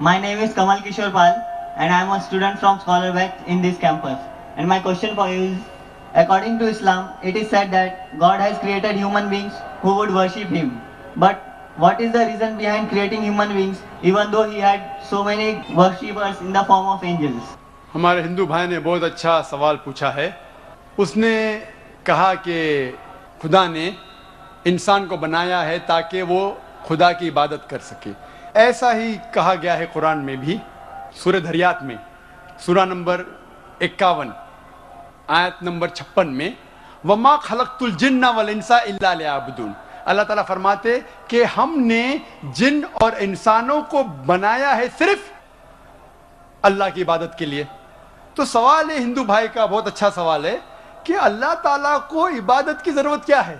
My name is Kamal Kishore Pal and I am a student from Scholar West in this campus. And my question for you is, according to Islam, it is said that God has created human beings who would worship Him. But what is the reason behind creating human beings even though He had so many worshippers in the form of angels? ہمارے ہندو بھائی نے بہت اچھا سوال پوچھا ہے. اس نے کہا کہ خدا نے انسان کو بنایا ہے تاکہ وہ خدا کی عبادت کر سکے. ایسا ہی کہا گیا ہے قرآن میں بھی, سورہ دھریات میں سورہ نمبر 51 آیت نمبر 56 میں, وَمَا خَلَقْتُ الْجِنَّ وَالْإِنسَ إِلَّا لِيَعْبُدُونَ. اللہ تعالیٰ فرماتے کہ ہم نے جن اور انسانوں کو بنایا ہے صرف اللہ کی عبادت کے لیے. تو سوال ہے ہندو بھائی کا, بہت اچھا سوال ہے کہ اللہ تعالیٰ کو عبادت کی ضرورت کیا ہے؟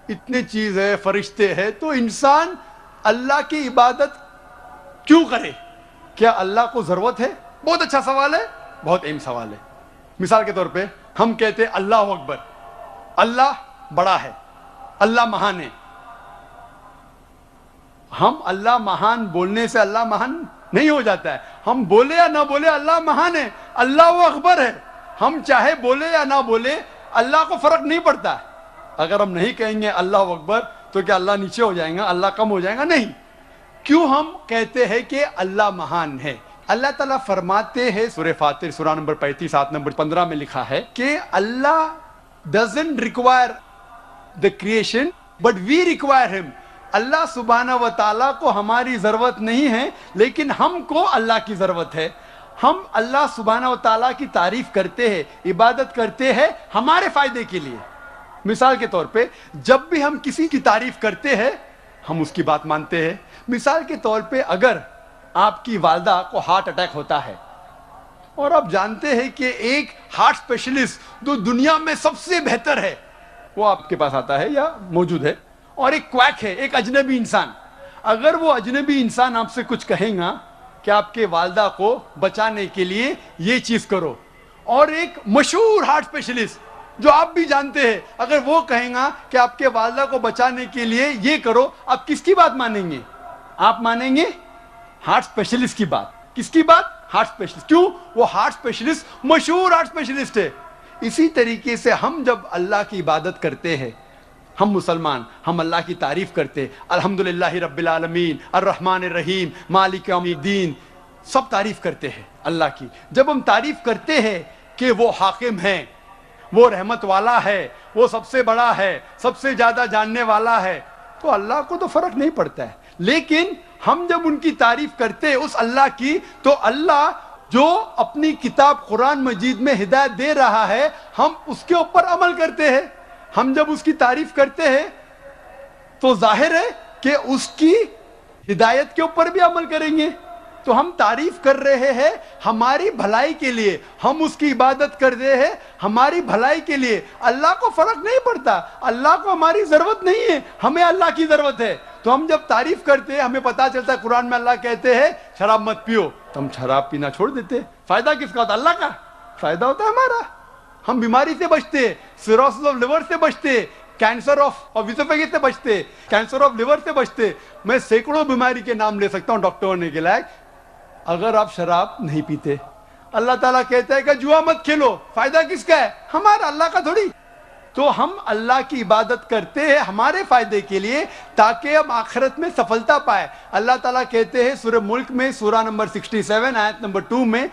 اتنے چیز ہے, فرشتے ہیں, تو انسان اللہ کی عبادت کیوں کرے؟ کیا اللہ کو ضرورت ہے؟ بہت اچھا سوال ہے, بہت اہم سوال ہے. مثال کے طور پہ ہم کہتے ہیں اللہ اکبر, اللہ بڑا ہے, اللہ مہان ہے. ہم اللہ مہان بولنے سے اللہ مہان نہیں ہو جاتا ہے. ہم بولے یا نہ بولے اللہ مہان ہے, اللہ اکبر ہے. ہم چاہے بولے یا نہ بولے اللہ کو فرق نہیں پڑتا. اگر ہم نہیں کہیں گے اللہ اکبر تو کیا اللہ نیچے ہو جائیں گا, اللہ کم ہو جائے گا؟ نہیں. کیوں ہم کہتے ہیں کہ اللہ مہان ہے؟ اللہ تعالیٰ فرماتے ہیں سورہ فاطر سورہ نمبر 35 آیت نمبر 15 میں لکھا ہے کہ اللہ doesn't require the creation but we require him. اللہ سبحانہ و تعالیٰ کو ہماری ضرورت نہیں ہے لیکن ہم کو اللہ کی ضرورت ہے. ہم اللہ سبحانہ و تعالیٰ کی تعریف کرتے ہیں, عبادت کرتے ہیں ہمارے فائدے کے لیے. مثال کے طور پہ جب بھی ہم کسی کی تعریف کرتے ہیں ہم اس کی بات مانتے ہیں. مثال کے طور پہ اگر آپ کی والدہ کو ہارٹ اٹیک ہوتا ہے اور آپ جانتے ہیں کہ ایک ہارٹ اسپیشلسٹ جو دنیا میں سب سے بہتر ہے وہ آپ کے پاس آتا ہے یا موجود ہے, اور ایک کویک ہے, ایک اجنبی انسان, اگر وہ اجنبی انسان آپ سے کچھ کہیں گا کہ آپ کے والدہ کو بچانے کے لیے یہ چیز کرو, اور ایک مشہور ہارٹ اسپیشلسٹ جو آپ بھی جانتے ہیں اگر وہ کہیں گا کہ آپ کے والدہ کو بچانے کے لیے یہ کرو, آپ کس کی بات مانیں گے؟ آپ مانیں گے ہارٹ اسپیشلسٹ کی بات. کس کی بات؟ Heart specialist. کیوں؟ وہ ہارٹ اسپیشلسٹ مشہور ہارٹ اسپیشلسٹ ہے. اسی طریقے سے ہم جب اللہ کی عبادت کرتے ہیں, ہم مسلمان, ہم اللہ کی تعریف کرتے, الحمدللہ رب العالمین الرحمن الرحیم مالک یوم الدین, سب تعریف کرتے ہیں اللہ کی. جب ہم تعریف کرتے ہیں کہ وہ حاکم ہیں, وہ رحمت والا ہے, وہ سب سے بڑا ہے, سب سے زیادہ جاننے والا ہے, تو اللہ کو تو فرق نہیں پڑتا ہے. لیکن ہم جب ان کی تعریف کرتے ہیں اس اللہ کی, تو اللہ جو اپنی کتاب قرآن مجید میں ہدایت دے رہا ہے ہم اس کے اوپر عمل کرتے ہیں. ہم جب اس کی تعریف کرتے ہیں تو ظاہر ہے کہ اس کی ہدایت کے اوپر بھی عمل کریں گے. تو ہم تعریف کر رہے ہیں ہماری بھلائی کے لیے, ہم اس کی عبادت کر رہے ہیں ہماری بھلائی کے لیے. اللہ کو فرق نہیں پڑتا, اللہ کو ہماری ضرورت نہیں ہے, ہمیں اللہ کی ضرورت ہے. تو ہم جب تعریف کرتے ہیں ہمیں پتا چلتا ہے قرآن میں اللہ کہتے ہیں شراب مت پیو, تو ہم شراب پینا چھوڑ دیتے ہیں. فائدہ کس کا ہوتا ہے؟ اللہ کا. فائدہ ہوتا ہے ہمارا. ہم بیماری سے بچتے, سیروسس آف لیور سے بچتے, کینسر آف ویسوفیگس سے بچتے, کینسر آف لیور سے بچتے. میں سینکڑوں بیماری کے نام لے سکتا ہوں ڈاکٹر ہونے کے لائق, اگر آپ شراب نہیں پیتے. اللہ تعالیٰ کہتا ہے کہ جوا مت کھیلو, فائدہ کس کا ہے؟ ہمارا, اللہ کا تھوڑی. تو ہم اللہ کی عبادت کرتے ہیں ہمارے فائدے کے لیے تاکہ ہم آخرت میں سفلتا پائے. اللہ تعالیٰ کہتے ہیں سورہ ملک میں سورہ نمبر 67 آیت نمبر 2 میں,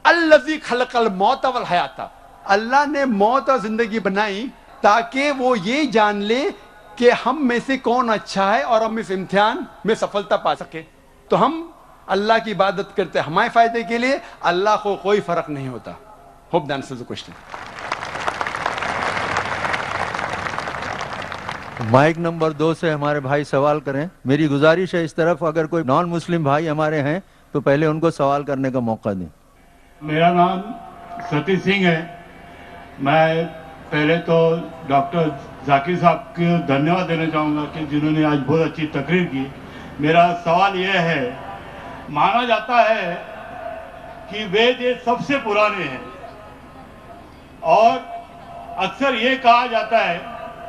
الذی خلق الموت والحیات, اللہ نے موت اور زندگی بنائی تاکہ وہ یہ جان لے کہ ہم میں سے کون اچھا ہے اور ہم اس امتحان میں سفلتا پا سکے. تو ہم اللہ کی عبادت کرتے ہمارے فائدے کے لیے, اللہ کو کوئی فرق نہیں ہوتا. Hope that answers the question. Mic number 2 سے ہمارے بھائی سوال کریں. میری گزارش ہے اس طرف اگر کوئی نان مسلم بھائی ہمارے ہیں تو پہلے ان کو سوال کرنے کا موقع دیں. میرا نام ستی سنگھ ہے. میں پہلے تو ڈاکٹر ذاکر صاحب کو دھنیہ واد دینا چاہوں گا کہ جنہوں نے آج بہت اچھی تقریر کی. میرا سوال یہ ہے, مانا جاتا ہے کہ وید یہ سب سے پرانے ہیں, اور اکثر یہ کہا جاتا ہے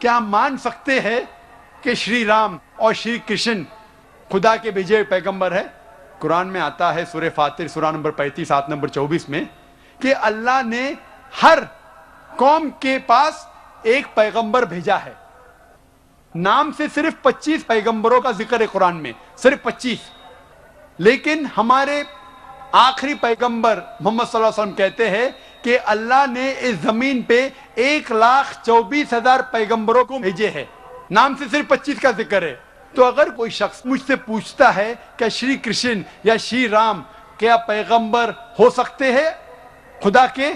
کیا مان سکتے ہیں کہ شری رام اور شری کرشن خدا کے بھیجے پیغمبر ہے؟ قرآن میں آتا ہے سورہ فاتر سورہ نمبر 35 آیت نمبر 24 میں کہ اللہ نے ہر قوم کے پاس ایک پیغمبر بھیجا ہے. نام سے صرف 25 پیغمبروں کا ذکر ہے قرآن میں، صرف 25. لیکن ہمارے آخری پیغمبر محمد صلی اللہ علیہ وسلم کہتے ہیں کہ اللہ نے اس زمین پہ 1,24,000 پیغمبروں کو بھیجے ہیں. نام سے صرف 25 کا ذکر ہے. تو اگر کوئی شخص مجھ سے پوچھتا ہے کہ شری کرشن یا شری رام کیا پیغمبر ہو سکتے ہیں خدا کے،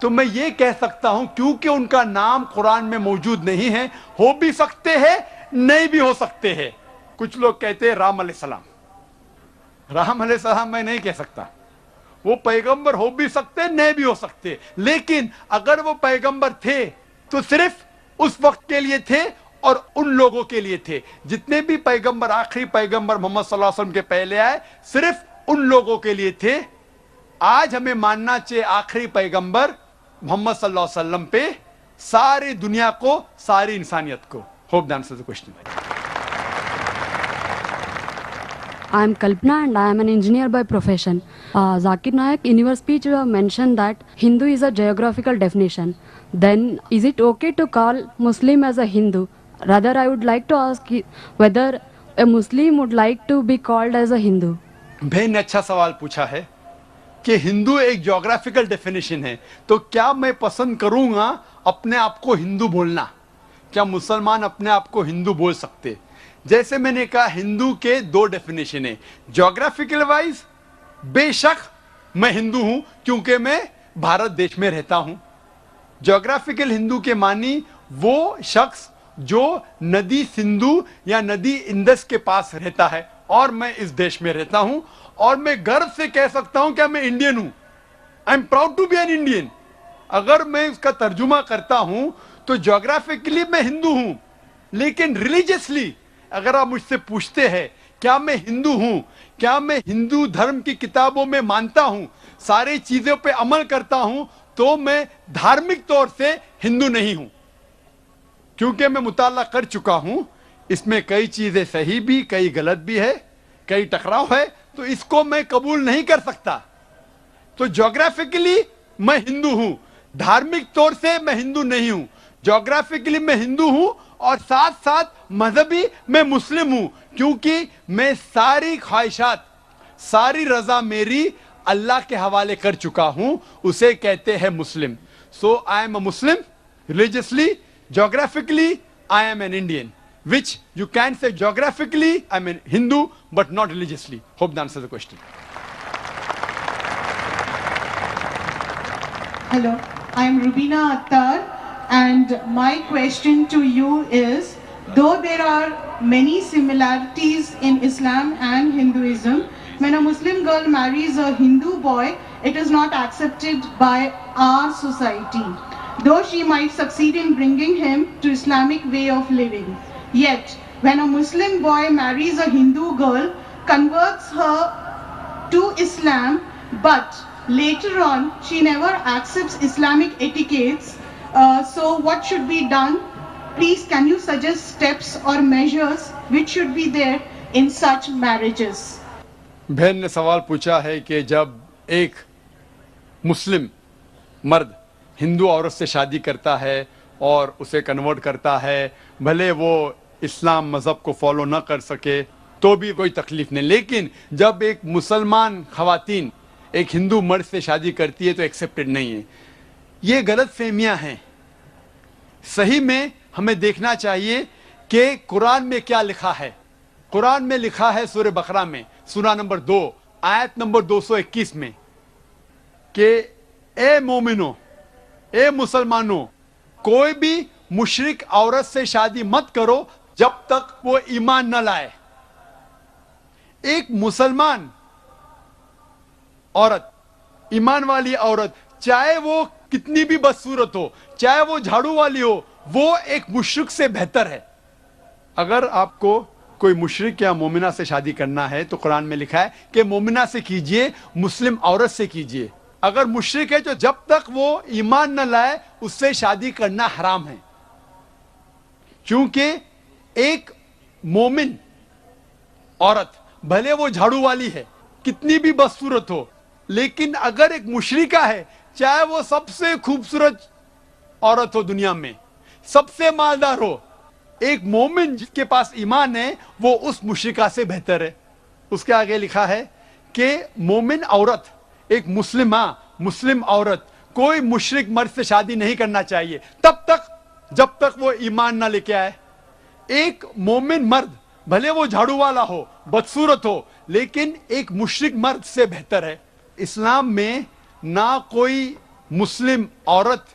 تو میں یہ کہہ سکتا ہوں کیونکہ ان کا نام قرآن میں موجود نہیں ہے، ہو بھی سکتے ہیں نہیں بھی ہو سکتے ہیں. کچھ لوگ کہتے ہیں رام علیہ السلام. رام علیہ السلام میں نہیں کہہ سکتا، وہ پیغمبر ہو بھی سکتے نہیں بھی ہو سکتے. لیکن اگر وہ پیغمبر تھے تو صرف اس وقت کے لیے تھے اور ان لوگوں کے لیے تھے. جتنے بھی پیغمبر آخری پیغمبر محمد صلی اللہ علیہ وسلم کے پہلے آئے صرف ان لوگوں کے لیے تھے. آج ہمیں ماننا چاہیے آخری پیغمبر محمد صلی اللہ علیہ وسلم پہ ساری دنیا کو، ساری انسانیت کو. Hope the answer the question. I am Kalpana and I am an engineer by profession. Zakir Naik, in your speech you have mentioned that Hindu is a geographical definition. Then is it okay to call Muslim as a Hindu? Rather, I would like to ask whether a Muslim would like to be called as a Hindu. بہن نے اچھا سوال پوچھا ہے کہ ہندو ایک geographical definition ہے، تو کیا میں پسند کروں گا اپنے آپ کو ہندو بولنا؟ کیا مسلمان اپنے آپ کو ہندو بول سکتے؟ جیسے میں نے کہا ہندو کے 2 ڈیفینیشن ہیں. جیوگرافیکل وائز بے شک میں ہندو ہوں کیونکہ میں بھارت دیش میں رہتا ہوں. جیوگرافیکل ہندو کے معنی وہ شخص جو ندی سندھو یا ندی اندس کے پاس رہتا ہے، اور میں اس دیش میں رہتا ہوں اور میں گرو سے کہہ سکتا ہوں کہ میں انڈین ہوں. I am proud to be an Indian. اگر میں اس کا ترجمہ کرتا ہوں تو جیوگرافیکلی میں ہندو ہوں، لیکن ریلیجیسلی اگر آپ مجھ سے پوچھتے ہیں کیا میں ہندو ہوں، کیا میں ہندو دھرم کی کتابوں میں مانتا ہوں، ساری چیزوں پہ عمل کرتا ہوں، تو میں دھارمک طور سے ہندو نہیں ہوں. کیونکہ میں مطالعہ کر چکا ہوں، اس میں کئی چیزیں صحیح بھی، کئی غلط بھی ہے، کئی ٹکراؤ ہے، تو اس کو میں قبول نہیں کر سکتا. تو جیوگرافیکلی میں ہندو ہوں، دھارمک طور سے میں ہندو نہیں ہوں. جیوگرافیکلی میں ہندو ہوں اور ساتھ ساتھ مذہبی میں مسلم ہوں، کیونکہ میں ساری خواہشات، ساری رضا میری اللہ کے حوالے کر چکا ہوں، اسے کہتے ہیں مسلم. سو آئی ایم اے مسلم religiously. Geographically, I am an Indian, which you can say geographically I am a Hindu, but not religiously. Hope that answers the question. Hello, I am Rubina Attar, and my question to you is, though there are many similarities in Islam and Hinduism, when a Muslim girl marries a Hindu boy, it is not accepted by our society. Though she might succeed in bringing him to Islamic way of living. Yet, when a Muslim boy marries a Hindu girl, converts her to Islam, but later on she never accepts Islamic etiquettes, so what should be done? Please, can you suggest steps or measures which should be there in such marriages? بہن نے سوال پوچھا ہے کہ جب ایک مسلم مرد ہندو عورت سے شادی کرتا ہے اور اسے کنورٹ کرتا ہے، بھلے وہ اسلام مذہب کو فالو نہ کر سکے تو بھی کوئی تکلیف نہیں، لیکن جب ایک مسلمان خواتین ایک ہندو مرد سے شادی کرتی ہے تو ایکسیپٹڈ نہیں ہے. یہ غلط فہمیاں ہیں. صحیح میں ہمیں دیکھنا چاہیے کہ قرآن میں کیا لکھا ہے. قرآن میں لکھا ہے سورہ بقرہ میں سورہ نمبر 2 آیت نمبر 221 میں کہ اے مومنو، اے مسلمانوں، کوئی بھی مشرک عورت سے شادی مت کرو جب تک وہ ایمان نہ لائے. ایک مسلمان عورت، ایمان والی عورت، چاہے وہ کتنی بھی بدصورت ہو، چاہے وہ جھاڑو والی ہو، وہ ایک مشرک سے بہتر ہے. اگر آپ کو کوئی مشرک یا مومنہ سے شادی کرنا ہے تو قرآن میں لکھا ہے کہ مومنہ سے کیجئے، مسلم عورت سے کیجئے. اگر مشرک ہے تو جب تک وہ ایمان نہ لائے اس سے شادی کرنا حرام ہے. چونکہ ایک مومن عورت بھلے وہ جھاڑو والی ہے, کتنی بھی بدصورت ہو, لیکن اگر ایک مشرکہ ہے, چاہے وہ سب سے خوبصورت عورت ہو دنیا میں, سب سے مالدار ہو, ایک مومن جس کے پاس ایمان ہے وہ اس مشرکہ سے بہتر ہے. اس کے آگے لکھا ہے کہ مومن عورت, ایک مسلم عورت کوئی مشرک مرد سے شادی نہیں کرنا چاہیے جب تک وہ ایمان نہ لے کے آئے. ایک مومن مرد بھلے وہ جھاڑو والا ہو, بدصورت ہو, لیکن ایک مشرک مرد سے بہتر ہے. اسلام میں نہ کوئی مسلم عورت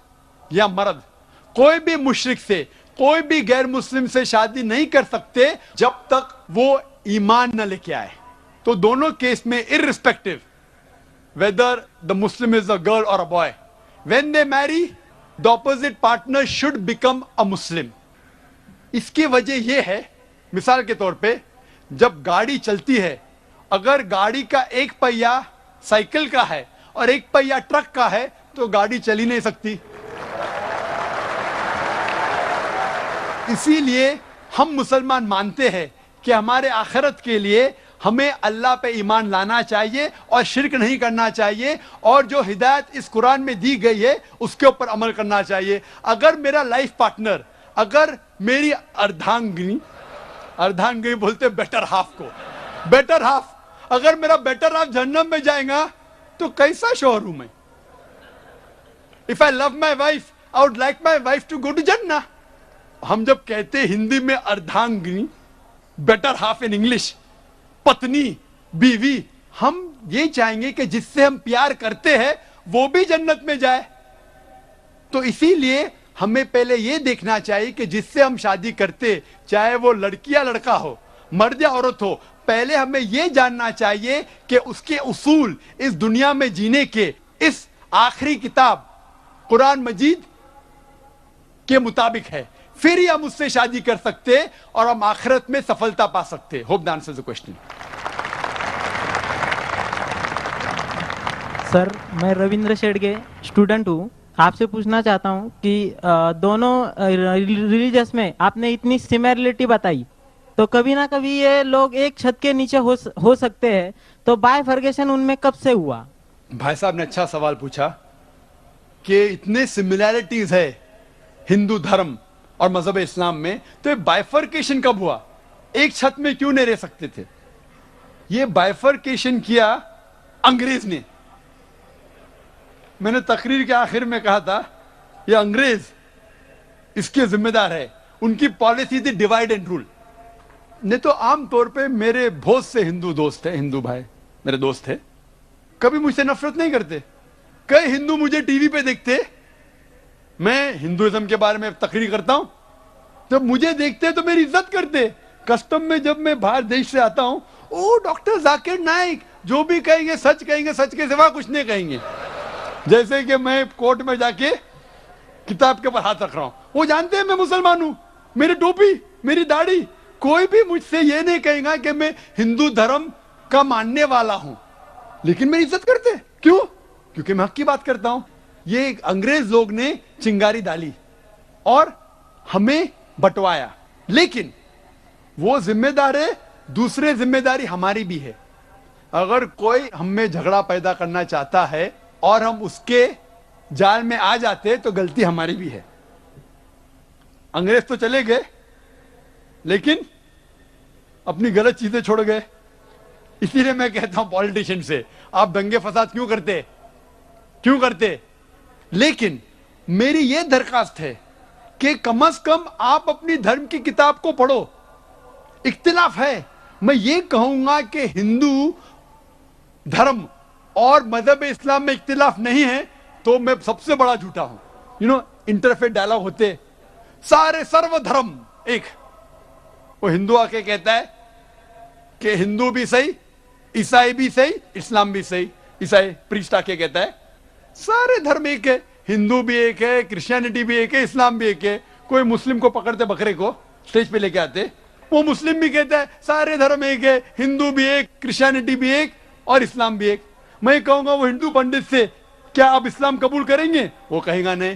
یا مرد کوئی بھی مشرک سے, کوئی بھی غیر مسلم سے شادی نہیں کر سکتے جب تک وہ ایمان نہ لے کے آئے. تو دونوں کیس میں irrespective whether the Muslim is a girl or a boy, when they marry, the opposite partner should become a Muslim. اس کی وجہ یہ ہے, مثال کے طور پہ جب گاڑی چلتی ہے, اگر گاڑی کا ایک پہیا سائیکل کا ہے اور ایک پہیا ٹرک کا ہے تو گاڑی چل ہی نہیں سکتی. اسی لیے ہم مسلمان مانتے ہیں کہ ہمارے آخرت کے لیے ہمیں اللہ پہ ایمان لانا چاہیے اور شرک نہیں کرنا چاہیے, اور جو ہدایت اس قرآن میں دی گئی ہے اس کے اوپر عمل کرنا چاہیے. اگر میرا لائف پارٹنر, اگر میری اردھانگنی بولتے بیٹر ہاف کو, بیٹر ہاف, اگر میرا بیٹر ہاف جہنم میں جائے گا تو کیسا شوہر ہوں میں؟ If I love my wife, I would like my wife to go to Jannah. ہم جب کہتے ہندی میں اردھانگنی, بیٹر ہاف ان انگلش, پتنی, بیوی, ہم یہ چاہیں گے کہ جس سے ہم پیار کرتے ہیں وہ بھی جنت میں جائے. تو اسی لیے ہمیں پہلے یہ دیکھنا چاہیے کہ جس سے ہم شادی کرتے, چاہے وہ لڑکی یا لڑکا ہو, مرد یا عورت ہو, پہلے ہمیں یہ جاننا چاہیے کہ اس کے اصول اس دنیا میں جینے کے اس آخری کتاب قرآن مجید کے مطابق ہے, پھر ہی ہم اس سے شادی کر سکتے اور ہم آخرت میں سفلتا پا سکتے. Hope the answers the question. Sir, میں رویندر شیڑگے اسٹوڈنٹ ہوں. آپ سے پوچھنا چاہتا ہوں کہ دونوں ریلیجس میں آپ نے اتنی سملرٹی بتائی, تو کبھی نہ کبھی یہ لوگ ایک چھت کے نیچے ہو سکتے ہیں, تو بائیفرگیشن ان میں کب سے ہوا؟ بھائی صاحب نے اچھا سوال پوچھا کہ اتنے سملیرٹیز ہے ہندو دھرم اور مذہب اسلام میں, تو یہ بائیفرکیشن کب ہوا؟ ایک چھت میں کیوں نہیں رہ سکتے تھے؟ یہ بائیفرکیشن کیا انگریز نے. میں نے تقریر کے آخر میں کہا تھا یہ انگریز اس کے ذمہ دار ہے, ان کی پالیسی تھی ڈیوائڈ اینڈ رول. نہیں تو عام طور پہ میرے بہت سے ہندو دوست ہیں, ہندو بھائی میرے دوست ہیں, کبھی مجھ سے نفرت نہیں کرتے. کئی ہندو مجھے ٹی وی پہ دیکھتے, میں ہندوازم کے بارے میں تقریر کرتا ہوں, جب مجھے دیکھتے تو میری عزت کرتے. کسٹم میں جب میں باہر دیش سے آتا ہوں, او ڈاکٹر ذاکر نائک, جو بھی کہیں گے سچ کہیں گے, سچ کے سوا کچھ نہیں کہیں گے. جیسے کہ میں کورٹ میں جا کے کتاب کے اوپر ہاتھ رکھ رہا ہوں, وہ جانتے ہیں میں مسلمان ہوں, میری ٹوپی, میری داڑھی, کوئی بھی مجھ سے یہ نہیں کہے گا کہ میں ہندو دھرم کا ماننے والا ہوں, لیکن میری عزت کرتے. کیوں؟ کیونکہ میں حق کی بات کرتا ہوں. یہ انگریز لوگ نے چنگاری ڈالی اور ہمیں بٹوایا, لیکن وہ ذمہ دار ہے, دوسرے ذمہ داری ہماری بھی ہے. اگر کوئی ہم میں جھگڑا پیدا کرنا چاہتا ہے اور ہم اس کے جال میں آ جاتے تو غلطی ہماری بھی ہے. انگریز تو چلے گئے لیکن اپنی غلط چیزیں چھوڑ گئے. اسی لیے میں کہتا ہوں پولیٹیشین سے, آپ دنگے فساد کیوں کرتے؟ لیکن میری یہ درخواست ہے کہ کم از کم آپ اپنی دھرم کی کتاب کو پڑھو. اختلاف ہے, میں یہ کہوں گا کہ ہندو دھرم اور مذہب اسلام میں اختلاف نہیں ہے تو میں سب سے بڑا جھوٹا ہوں. انٹرفیت ڈائلاگ ہوتے, سارے سرو دھرم ایک. وہ ہندو آ کے کہتا ہے کہ ہندو بھی صحیح, عیسائی بھی صحیح, اسلام بھی صحیح. عیسائی پریسٹ آ کے کہتا ہے سارے دھرم ایک ہے, ہندو بھی ایک ہے, کرسچینٹی بھی ایک ہے, اسلام بھی ایک ہے. کوئی مسلم کو پکڑتے بکرے کو اسٹیج پہ لے کے آتے, وہ مسلم بھی کہتا ہے سارے دھرم ایک ہے, ہندو بھی ایک, کرسچینٹی بھی ایک اور اسلام بھی ایک. میں کہوں گا وہ ہندو پنڈت سے کیا آپ اسلام قبول کریں گے؟ وہ کہے گا نہیں.